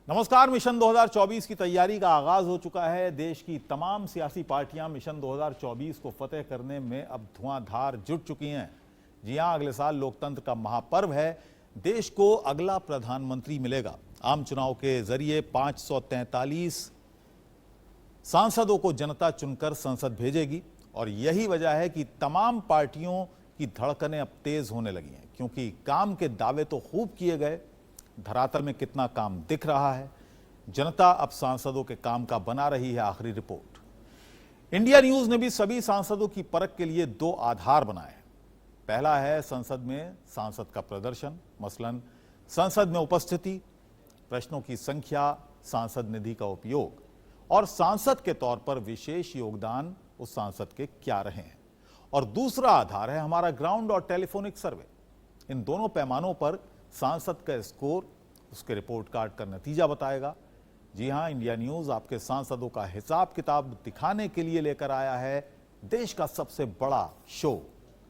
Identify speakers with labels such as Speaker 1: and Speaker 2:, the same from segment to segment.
Speaker 1: नमस्कार। मिशन 2024 की तैयारी का आगाज हो चुका है। देश की तमाम सियासी पार्टियां मिशन 2024 को फतेह करने में अब धुआंधार जुट चुकी हैं। जी हां, अगले साल लोकतंत्र का महापर्व है। देश को अगला प्रधानमंत्री मिलेगा। आम चुनाव के जरिए 543 सांसदों को जनता चुनकर संसद भेजेगी और यही वजह है कि तमाम पार्टियों की धड़कनें अब तेज होने लगी हैं, क्योंकि काम के दावे तो खूब किए गए, धरातल में कितना काम दिख रहा है, जनता अब सांसदों के काम का बना रही है आखिरी रिपोर्ट। इंडिया न्यूज ने भी सभी सांसदों की परख के लिए दो आधार बनाए हैं। पहला है संसद में सांसद का प्रदर्शन, मसलन संसद में उपस्थिति, प्रश्नों की संख्या, सांसद निधि का उपयोग और सांसद के तौर पर विशेष योगदान उस सांसद के क्या रहे हैं। और दूसरा आधार है हमारा ग्राउंड और टेलीफोनिक सर्वे। इन दोनों पैमानों पर सांसद का स्कोर उसके रिपोर्ट कार्ड का नतीजा बताएगा। जी हां, इंडिया न्यूज आपके सांसदों का हिसाब किताब दिखाने के लिए लेकर आया है देश का सबसे बड़ा शो,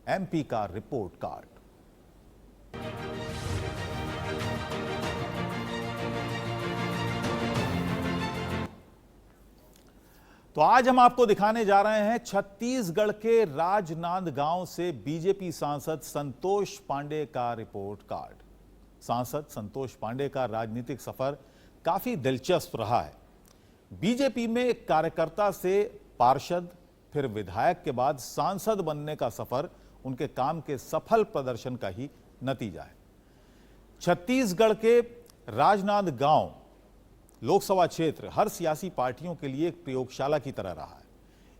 Speaker 1: एमपी का रिपोर्ट कार्ड। तो आज हम आपको दिखाने जा रहे हैं छत्तीसगढ़ के राजनांदगांव से बीजेपी सांसद संतोष पांडे का रिपोर्ट कार्ड। सांसद संतोष पांडे का राजनीतिक सफर काफी दिलचस्प रहा है। बीजेपी में एक कार्यकर्ता से पार्षद, फिर विधायक के बाद सांसद बनने का सफर उनके काम के सफल प्रदर्शन का ही नतीजा है। छत्तीसगढ़ के राजनांदगांव लोकसभा क्षेत्र हर सियासी पार्टियों के लिए एक प्रयोगशाला की तरह रहा है।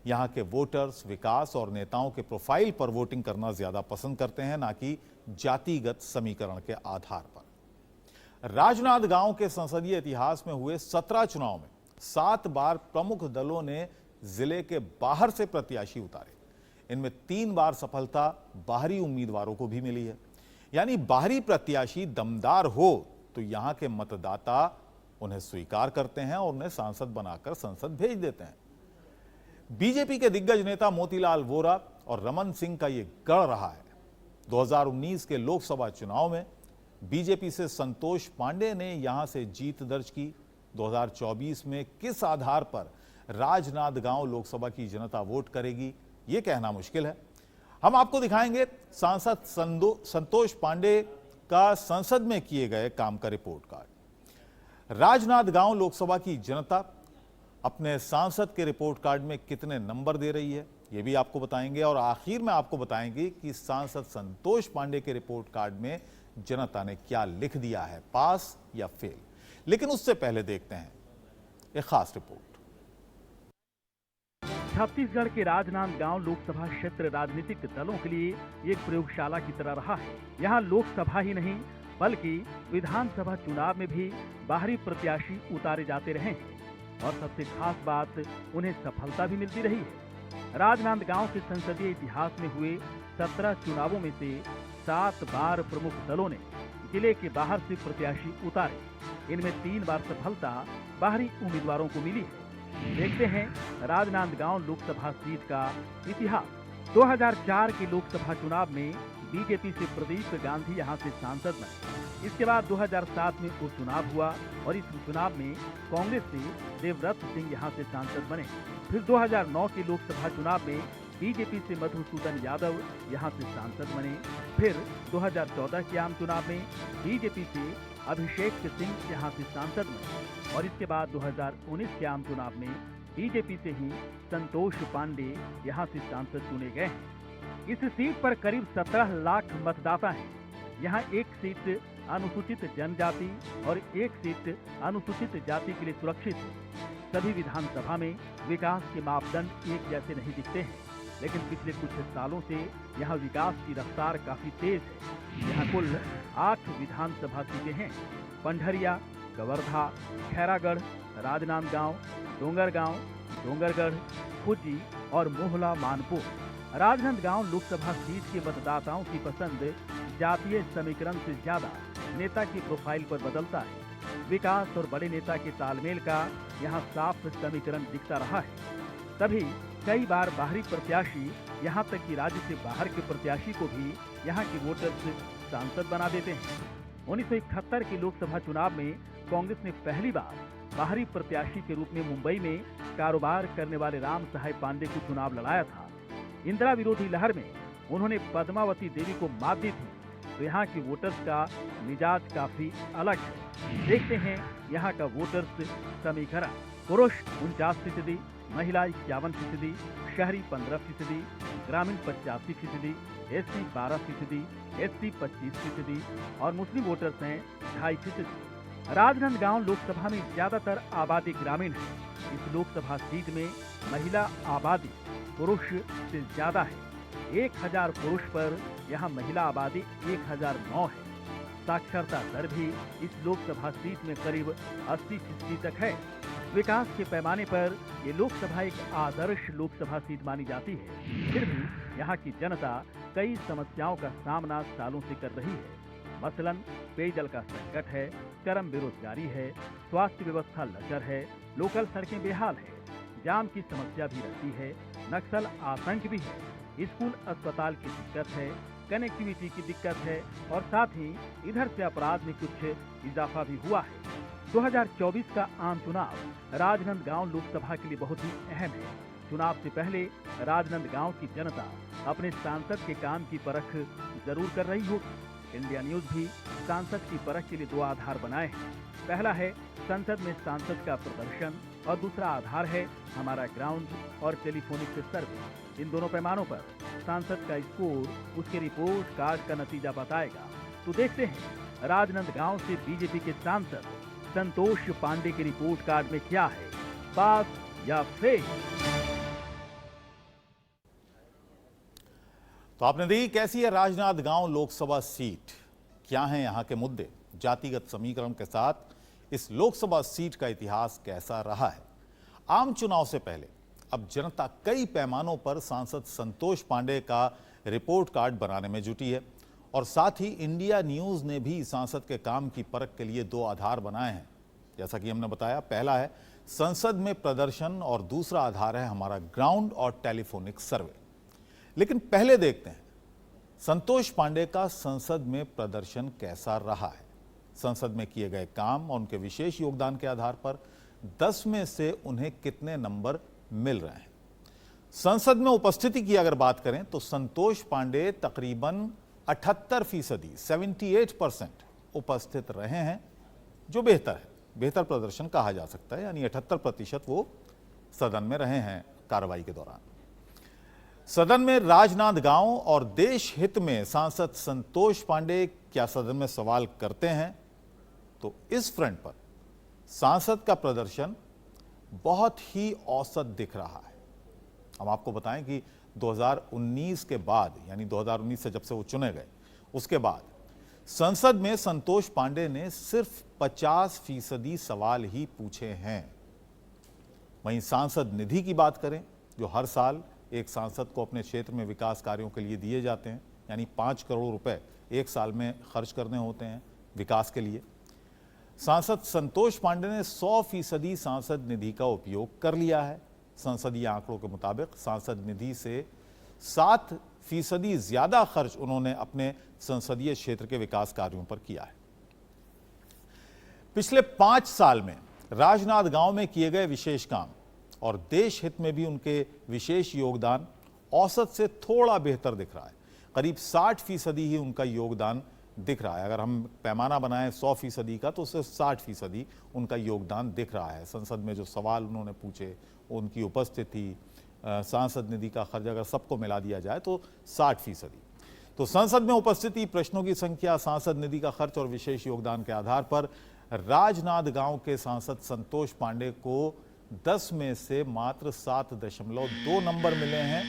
Speaker 1: यहां के वोटर्स विकास और नेताओं के प्रोफाइल पर वोटिंग करना ज्यादा पसंद करते हैं, ना कि जातिगत समीकरण के आधार पर। राजनांदगांव के संसदीय इतिहास में हुए 17 चुनाव में 7 बार प्रमुख दलों ने जिले के बाहर से प्रत्याशी उतारे। इनमें 3 बार सफलता बाहरी उम्मीदवारों को भी मिली है। यानी बाहरी प्रत्याशी दमदार हो तो यहां के मतदाता उन्हें स्वीकार करते हैं और उन्हें सांसद बनाकर संसद भेज देते हैं। बीजेपी के दिग्गज नेता मोतीलाल वोरा और रमन सिंह का यह गढ़ रहा है। 2019 के लोकसभा चुनाव में बीजेपी से संतोष पांडे ने यहां से जीत दर्ज की। 2024 में किस आधार पर राजनांदगांव लोकसभा की जनता वोट करेगी, यह कहना मुश्किल है। हम आपको दिखाएंगे सांसद संतोष पांडे का संसद में किए गए काम का रिपोर्ट कार्ड। राजनांदगांव लोकसभा की जनता अपने सांसद के रिपोर्ट कार्ड में कितने नंबर दे रही है, यह भी आपको बताएंगे। और आखिर में आपको बताएंगे कि सांसद संतोष पांडे के रिपोर्ट कार्ड में जनता ने क्या लिख दिया है, पास या फेल। लेकिन उससे पहले देखते हैं एक खास रिपोर्ट।
Speaker 2: छत्तीसगढ़ के राजनांदगांव लोकसभा क्षेत्र राजनीतिक दलों के लिए एक प्रयोगशाला की तरह रहा है। यहाँ लोकसभा ही नहीं बल्कि विधानसभा चुनाव में भी बाहरी प्रत्याशी उतारे जाते रहे हैं और सबसे खास बात, उन्हें सफलता भी मिलती रही है। राजनांदगांव के संसदीय इतिहास में हुए 17 चुनावों में से 7 बार प्रमुख दलों ने जिले के बाहर से प्रत्याशी उतारे। इनमें 3 बार सफलता बाहरी उम्मीदवारों को मिली है। देखते हैं राजनांदगांव लोकसभा सीट का इतिहास। 2004 के लोकसभा चुनाव में बीजेपी से प्रदीप गांधी यहां से सांसद बने। इसके बाद 2007 में उपचुनाव हुआ और इस चुनाव में कांग्रेस से देवव्रत सिंह यहां से सांसद बने। फिर 2009 के लोकसभा चुनाव में बीजेपी से मधुसूदन यादव यहां से सांसद बने। फिर 2014 के आम चुनाव में बीजेपी से अभिषेक सिंह यहां से सांसद बने और इसके बाद 2019 के आम चुनाव में बीजेपी से ही संतोष पांडे यहां से सांसद चुने गए हैं। इस सीट पर करीब 17 लाख मतदाता हैं। यहाँ एक सीट अनुसूचित जनजाति और एक सीट अनुसूचित जाति के लिए सुरक्षित है। सभी विधानसभा में विकास के मापदंड एक जैसे नहीं दिखते हैं, लेकिन पिछले कुछ सालों से यहाँ विकास की रफ्तार काफी तेज है। यहाँ कुल 8 विधानसभा सीटें हैं। पंडरिया, कवर्धा, खैरागढ़, राजनांदगांव, डोंगरगांव, डोंगरगढ़, खुजी और मोहला मानपुर। राजनांदगांव लोकसभा सीट के मतदाताओं की पसंद जातीय समीकरण से ज्यादा नेता की प्रोफाइल पर बदलता है। विकास और बड़े नेता के तालमेल का यहाँ साफ समीकरण दिखता रहा है। तभी कई बार बाहरी प्रत्याशी, यहाँ तक कि राज्य से बाहर के प्रत्याशी को भी यहाँ के वोटर्स सांसद बना देते हैं। 1971 के लोकसभा चुनाव में कांग्रेस ने पहली बार बाहरी प्रत्याशी के रूप में मुंबई में कारोबार करने वाले राम सहाय पांडे को चुनाव लड़ाया था। इंदिरा विरोधी लहर में उन्होंने पद्मावती देवी को मात दी थी, तो यहाँ के वोटर्स का मिजाज काफी अलग है। देखते हैं यहाँ का वोटर्स समीकरण। पुरुष 49%, महिला 51%, शहरी 15%, ग्रामीण 85%, एससी 12%, एसटी 25% और मुस्लिम वोटर्स हैं 2.5%। राजनांदगांव लोकसभा में ज्यादातर आबादी ग्रामीण है। इस लोकसभा सीट में महिला आबादी पुरुष से ज्यादा है। 1000 पुरुष पर यहाँ महिला आबादी 1009 है। साक्षरता दर भी इस लोकसभा सीट में करीब 80% तक है। विकास के पैमाने पर ये लोकसभा एक आदर्श लोकसभा सीट मानी जाती है। फिर भी यहाँ की जनता कई समस्याओं का सामना सालों से कर रही है। मसलन पेयजल का संकट है, चरम बेरोजगारी है, स्वास्थ्य व्यवस्था लचर है, लोकल सड़कें बेहाल है, जाम की समस्या भी रहती है, नक्सल आतंक भी है, स्कूल अस्पताल की दिक्कत है, कनेक्टिविटी की दिक्कत है और साथ ही इधर से अपराध में कुछ इजाफा भी हुआ है। 2024 का आम चुनाव राजनांदगांव लोकसभा के लिए बहुत ही अहम है। चुनाव से पहले राजनांदगांव की जनता अपने सांसद के काम की परख जरूर कर रही होगी। इंडिया न्यूज भी सांसद की परख के लिए 2 आधार बनाए हैं। पहला है संसद में सांसद का प्रदर्शन और दूसरा आधार है हमारा ग्राउंड और टेलीफोनिक सर्वे। इन दोनों पैमानों पर सांसद का स्कोर उसके रिपोर्ट कार्ड का नतीजा बताएगा। तो देखते हैं राजनांदगांव से बीजेपी के सांसद संतोष पांडे के रिपोर्ट कार्ड में क्या है, पास या फेल।
Speaker 1: तो आपने देखी कैसी है राजनांदगांव लोकसभा सीट, क्या है यहाँ के मुद्दे, जातिगत समीकरण के साथ इस लोकसभा सीट का इतिहास कैसा रहा है। आम चुनाव से पहले अब जनता कई पैमानों पर सांसद संतोष पांडे का रिपोर्ट कार्ड बनाने में जुटी है और साथ ही इंडिया न्यूज ने भी सांसद के काम की परख के लिए 2 आधार बनाए हैं। जैसा कि हमने बताया, पहला है संसद में प्रदर्शन और दूसरा आधार है हमारा ग्राउंड और टेलीफोनिक सर्वे। लेकिन पहले देखते हैं संतोष पांडे का संसद में प्रदर्शन कैसा रहा है। संसद में किए गए काम और उनके विशेष योगदान के आधार पर 10 में से उन्हें कितने नंबर मिल रहे हैं। संसद में उपस्थिति की अगर बात करें तो संतोष पांडे तकरीबन 78% 78% उपस्थित रहे हैं, जो बेहतर है, बेहतर प्रदर्शन कहा जा सकता है। यानी 78% वो सदन में रहे हैं कार्रवाई के दौरान। सदन में राजनांदगांव और देश हित में सांसद संतोष पांडे क्या सदन में सवाल करते हैं, तो इस फ्रंट पर सांसद का प्रदर्शन बहुत ही औसत दिख रहा है। हम आपको बताएं कि 2019 के बाद, यानी 2019 से जब से वो चुने गए, उसके बाद संसद में संतोष पांडे ने सिर्फ 50% सवाल ही पूछे हैं। वहीं सांसद निधि की बात करें, जो हर साल एक सांसद को अपने क्षेत्र में विकास कार्यों के लिए दिए जाते हैं, यानी 5 करोड़ रुपए एक साल में खर्च करने होते हैं विकास के लिए, सांसद संतोष पांडे ने 100% सांसद निधि का उपयोग कर लिया है। संसदीय आंकड़ों के मुताबिक सांसद निधि से 7% ज्यादा खर्च उन्होंने अपने संसदीय क्षेत्र के विकास कार्यों पर किया है। पिछले 5 साल में राजनांदगांव में किए गए विशेष काम और देश हित में भी उनके विशेष योगदान औसत से थोड़ा बेहतर दिख रहा है। करीब 60% ही उनका योगदान दिख रहा है। अगर हम पैमाना बनाएं 100% का, तो उससे 60% उनका योगदान दिख रहा है। संसद में जो सवाल उन्होंने पूछे, उनकी उपस्थिति, सांसद निधि का खर्च अगर सबको मिला दिया जाए तो 60%। तो संसद में उपस्थिति, प्रश्नों की संख्या, सांसद निधि का खर्च और विशेष योगदान के आधार पर राजनांदगांव के सांसद संतोष पांडे को 10 में से मात्र 7.2 नंबर मिले हैं,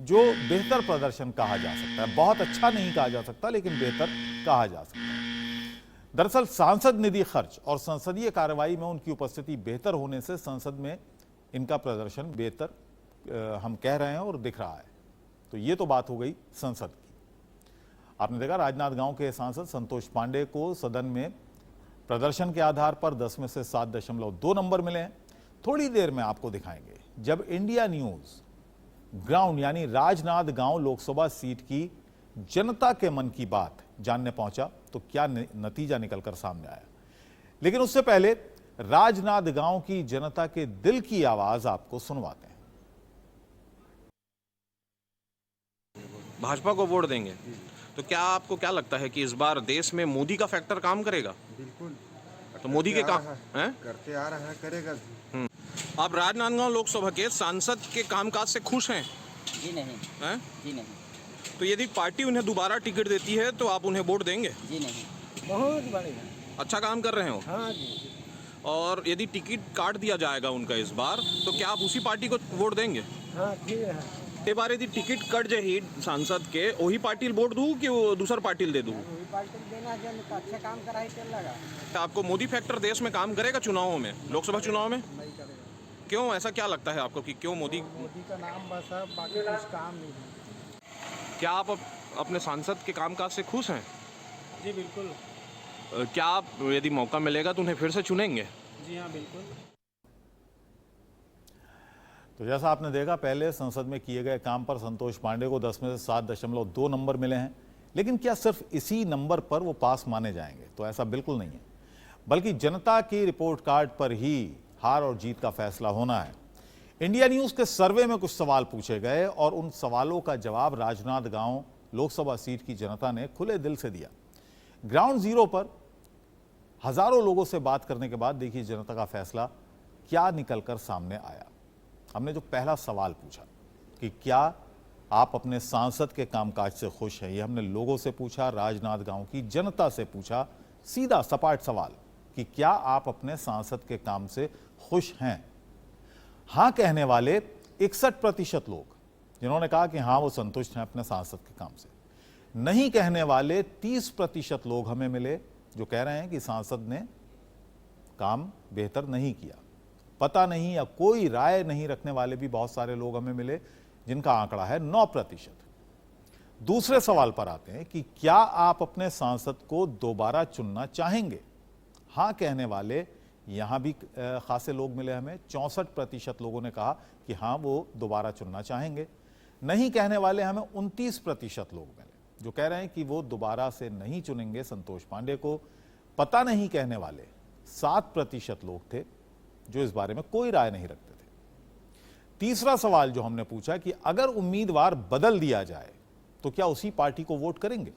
Speaker 1: जो बेहतर प्रदर्शन कहा जा सकता है। बहुत अच्छा नहीं कहा जा सकता, लेकिन बेहतर कहा जा सकता है। दरअसल सांसद निधि खर्च और संसदीय कार्रवाई में उनकी उपस्थिति बेहतर होने से संसद में इनका प्रदर्शन बेहतर हम कह रहे हैं और दिख रहा है। तो ये तो बात हो गई संसद की। आपने देखा राजनांदगांव के सांसद संतोष पांडे को सदन में प्रदर्शन के आधार पर 10 में से 7.2 नंबर मिले हैं। थोड़ी देर में आपको दिखाएंगे जब इंडिया न्यूज ग्राउंड यानी राजनांदगांव लोकसभा सीट की जनता के मन की बात जानने पहुंचा तो क्या नतीजा निकलकर सामने आया। लेकिन उससे पहले राजनांद गांव की जनता के दिल की आवाज आपको सुनवाते हैं।
Speaker 3: भाजपा को वोट देंगे तो क्या आपको क्या लगता है कि इस बार देश में मोदी का फैक्टर काम करेगा?
Speaker 4: बिल्कुल
Speaker 3: तो मोदी के काम हैं?
Speaker 4: करते आ रहा है, करेगा भी।
Speaker 3: आप राजनांदगांव लोकसभा के सांसद के कामकाज से खुश हैं?
Speaker 5: जी नहीं।
Speaker 3: हैं?
Speaker 5: जी नहीं।
Speaker 3: तो यदि पार्टी उन्हें दोबारा टिकट देती है तो आप उन्हें वोट देंगे?
Speaker 5: जी नहीं।
Speaker 4: बहुत बढ़िया।
Speaker 3: अच्छा काम कर रहे हो।
Speaker 4: हाँ जी।
Speaker 3: और यदि टिकट काट दिया जाएगा उनका इस बार तो क्या आप उसी पार्टी को वोट देंगे?
Speaker 4: हाँ ठीक है।
Speaker 3: ये बार यदि टिकट कट जाए सांसद के वही पार्टी वोट दूं कि वो दूसर पार्टी दे दूं?
Speaker 5: वही पार्टी देना जो अच्छा काम करा है चल लगा।
Speaker 3: आपको मोदी फैक्टर देश में काम करेगा चुनावों में, लोकसभा चुनाव में?
Speaker 4: नहीं करेगा।
Speaker 3: क्यों, ऐसा क्या लगता है आपको कि क्यों मोदी
Speaker 4: का नाम बस है, बाकी कुछ काम नहीं है।
Speaker 3: क्या आप अपने सांसद के कामकाज से खुश हैं?
Speaker 4: जी बिल्कुल।
Speaker 3: क्या आप यदि मौका मिलेगा तो उन्हें फिर से चुनेंगे?
Speaker 4: जी हाँ बिल्कुल।
Speaker 1: तो जैसा आपने देखा, पहले संसद में किए गए काम पर संतोष पांडे को 10 में से 7.2 नंबर मिले हैं। लेकिन क्या सिर्फ इसी नंबर पर वो पास माने जाएंगे? तो ऐसा बिल्कुल नहीं है, बल्कि जनता की रिपोर्ट कार्ड पर ही हार और जीत का फैसला होना है। इंडिया न्यूज के सर्वे में कुछ सवाल पूछे गए और उन सवालों का जवाब राजनांदगांव लोकसभा सीट की जनता ने खुले दिल से दिया। ग्राउंड जीरो पर हजारों लोगों से बात करने के बाद देखिए जनता का फैसला क्या निकलकर सामने आया। हमने जो पहला सवाल पूछा कि क्या आप अपने सांसद के कामकाज से खुश हैं, ये हमने लोगों से पूछा, राजनांदगांव की जनता से पूछा। सीधा सपाट सवाल कि क्या आप अपने सांसद के काम से खुश हैं? हां कहने वाले 61% लोग, जिन्होंने कहा कि हां वो संतुष्ट हैं अपने सांसद के काम से। नहीं कहने वाले 30% लोग हमें मिले, जो कह रहे हैं कि सांसद ने काम बेहतर नहीं किया। पता नहीं या कोई राय नहीं रखने वाले भी बहुत सारे लोग हमें मिले, जिनका आंकड़ा है 9%। दूसरे सवाल पर आते हैं कि क्या आप अपने सांसद को दोबारा चुनना चाहेंगे? हां कहने वाले यहां भी खासे लोग मिले हमें, 64% लोगों ने कहा कि हां वो दोबारा चुनना चाहेंगे। नहीं कहने वाले हमें 29% लोग मिले, जो कह रहे हैं कि वो दोबारा से नहीं चुनेंगे संतोष पांडे को। पता नहीं कहने वाले 7% लोग थे, जो इस बारे में कोई राय नहीं रखते थे। तीसरा सवाल जो हमने पूछा कि अगर उम्मीदवार बदल दिया जाए तो क्या उसी पार्टी को वोट करेंगे?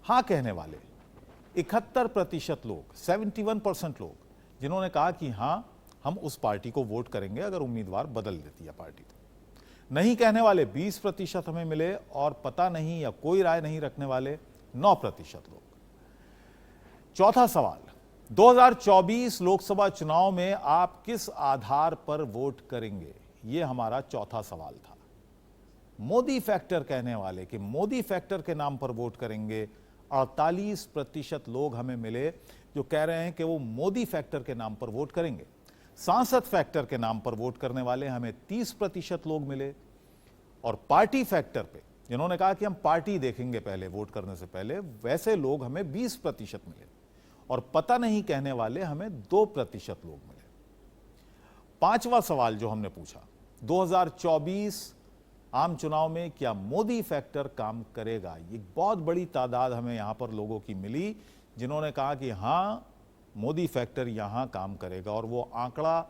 Speaker 1: हां कहने वाले 71% लोग, 71% लोग, जिन्होंने कहा कि हां हम उस पार्टी को वोट करेंगे अगर उम्मीदवार बदल देती है पार्टी तो। नहीं कहने वाले 20% हमें मिले और पता नहीं या कोई राय नहीं रखने वाले 9% लोग। चौथा सवाल, 2024 लोकसभा चुनाव में आप किस आधार पर वोट करेंगे? यह हमारा चौथा सवाल था। मोदी फैक्टर कहने वाले कि मोदी फैक्टर के नाम पर वोट करेंगे, 48% लोग हमें मिले, जो कह रहे हैं कि वो मोदी फैक्टर के नाम पर वोट करेंगे। सांसद फैक्टर के नाम पर वोट करने वाले हमें 30% लोग मिले, और पार्टी फैक्टर पे, जिन्होंने कहा कि हम पार्टी देखेंगे पहले वोट करने से पहले, वैसे लोग हमें 20% मिले, और पता नहीं कहने वाले हमें 2% लोग मिले। पांचवा सवाल जो हमने पूछा, 2024 आम चुनाव में क्या मोदी फैक्टर काम करेगा? ये बहुत बड़ी तादाद हमें यहां पर लोगों की मिली, जिन्होंने कहा कि हां मोदी फैक्टर यहां काम करेगा, और वो आंकड़ा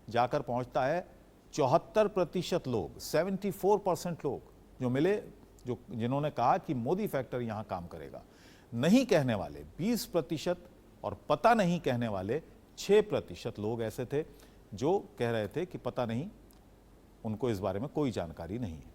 Speaker 1: जाकर पहुंचता है 74% लोग, 74% लोग जो मिले, जो जिन्होंने कहा कि मोदी फैक्टर यहां काम करेगा। नहीं कहने वाले 20% और पता नहीं कहने वाले 6% लोग ऐसे थे जो कह रहे थे कि पता नहीं, उनको इस बारे में कोई जानकारी नहीं है।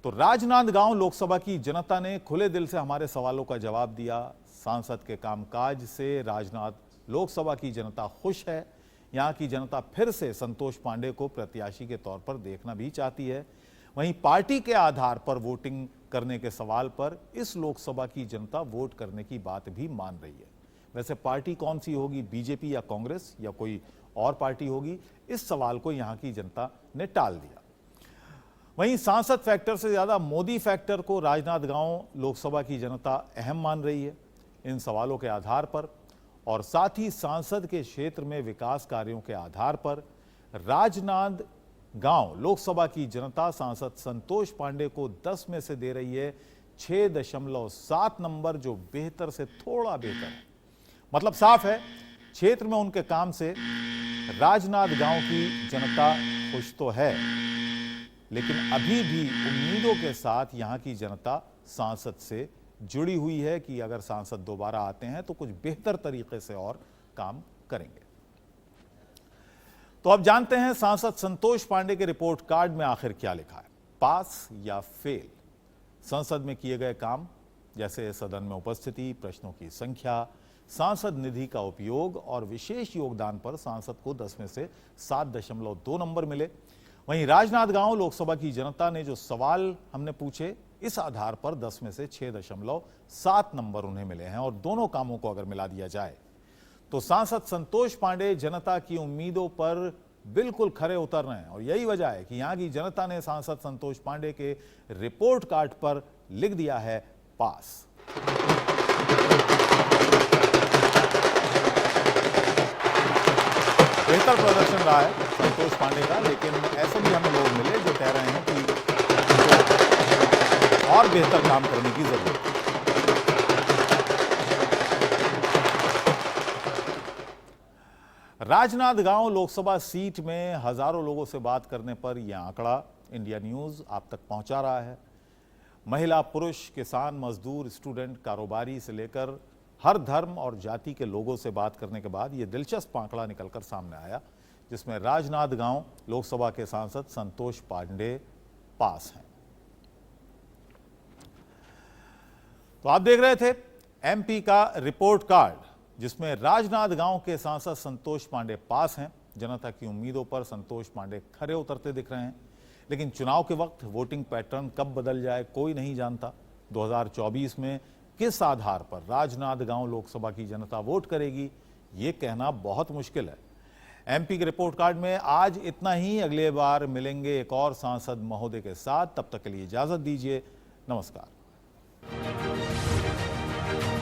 Speaker 1: तो राजनांदगांव लोकसभा की जनता ने खुले दिल से हमारे सवालों का जवाब दिया। सांसद के कामकाज से राजनांद लोकसभा की जनता खुश है। यहां की जनता फिर से संतोष पांडे को प्रत्याशी के तौर पर देखना भी चाहती है। वहीं पार्टी के आधार पर वोटिंग करने के सवाल पर इस लोकसभा की जनता वोट करने की बात भी मान रही है। वैसे पार्टी कौन सी होगी, बीजेपी या कांग्रेस या कोई और पार्टी होगी, इस सवाल को यहां की जनता ने टाल दिया। वहीं सांसद फैक्टर से ज्यादा मोदी फैक्टर को राजनांदगांव लोकसभा की जनता अहम मान रही है इन सवालों के आधार पर, और साथ ही सांसद के क्षेत्र में विकास कार्यों के आधार पर राजनांदगांव लोकसभा की जनता सांसद संतोष पांडे को 10 में से दे रही है 6.7 नंबर, जो बेहतर से थोड़ा बेहतर है। मतलब साफ है, क्षेत्र में उनके काम से राजनांद गांव की जनता खुश तो है, लेकिन अभी भी उम्मीदों के साथ यहां की जनता सांसद से जुड़ी हुई है कि अगर सांसद दोबारा आते हैं तो कुछ बेहतर तरीके से और काम करेंगे। तो अब जानते हैं सांसद संतोष पांडे के रिपोर्ट कार्ड में आखिर क्या लिखा है, पास या फेल। संसद में किए गए काम जैसे सदन में उपस्थिति, प्रश्नों की संख्या, सांसद निधि का उपयोग और विशेष योगदान पर सांसद को 10 में से 7.2 नंबर मिले। वहीं राजनांद गांव लोकसभा की जनता ने जो सवाल हमने पूछे, इस आधार पर 10 में से 6.7 नंबर उन्हें मिले हैं। और दोनों कामों को अगर मिला दिया जाए तो सांसद संतोष पांडे जनता की उम्मीदों पर बिल्कुल खरे उतर रहे हैं। और यही वजह है कि यहां की जनता ने सांसद संतोष पांडे के रिपोर्ट कार्ड पर लिख दिया है पास। बेहतर प्रदर्शन रहा है संतोष पांडे का, लेकिन ऐसे भी हमें लोग मिले जो कह रहे हैं कि और बेहतर काम करने की जरूरत है। राजनांद गांव लोकसभा सीट में हजारों लोगों से बात करने पर यह आंकड़ा इंडिया न्यूज आप तक पहुंचा रहा है। महिला, पुरुष, किसान, मजदूर, स्टूडेंट, कारोबारी से लेकर हर धर्म और जाति के लोगों से बात करने के बाद यह दिलचस्प आंकड़ा निकलकर सामने आया, जिसमें राजनांद गांव लोकसभा के सांसद संतोष पांडे पास हैं। तो आप देख रहे थे एमपी का रिपोर्ट कार्ड, जिसमें राजनांद गांव के सांसद संतोष पांडे पास हैं। जनता की उम्मीदों पर संतोष पांडे खरे उतरते दिख रहे हैं, लेकिन चुनाव के वक्त वोटिंग पैटर्न कब बदल जाए कोई नहीं जानता। 2024 में किस आधार पर राजनांद गांव लोकसभा की जनता वोट करेगी, ये कहना बहुत मुश्किल है। एमपी के रिपोर्ट कार्ड में आज इतना ही। अगले बार मिलेंगे एक और सांसद महोदय के साथ। तब तक के लिए इजाजत दीजिए। नमस्कार।